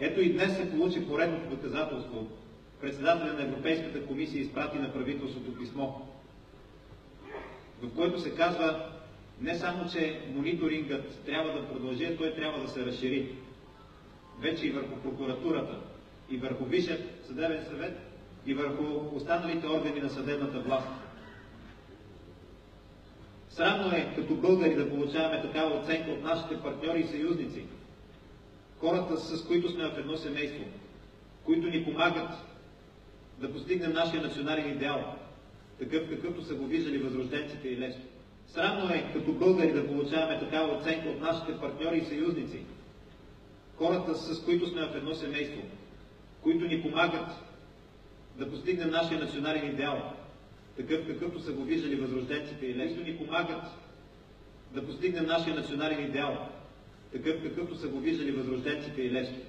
Ето и днес се получи поредното доказателство. Председателя на Европейската комисия изпрати на правителството писмо, в което се казва не само, че мониторингът трябва да продължи, а той трябва да се разшири вече и върху прокуратурата, и върху Висшият съдебен съвет, и върху останалите органи на съдебната власт. Срамно е като българи да получаваме такава оценка от нашите партньори и съюзници, хората, с които сме в едно семейство, които ни помагат да постигнем нашия национален идеал, такъв какъвто са го виждали възрожденците и Левски. Срамно е като българи да получаваме такава оценка от нашите партньори и съюзници, хората, с които сме в едно семейство, които ни помагат да постигнем нашия национален идеал, такъв какъвто са го виждали възрожденците и Левски, ни помагат да постигнем нашия национален идеал, такъв какъвто са го виждали възрожденците и Левски.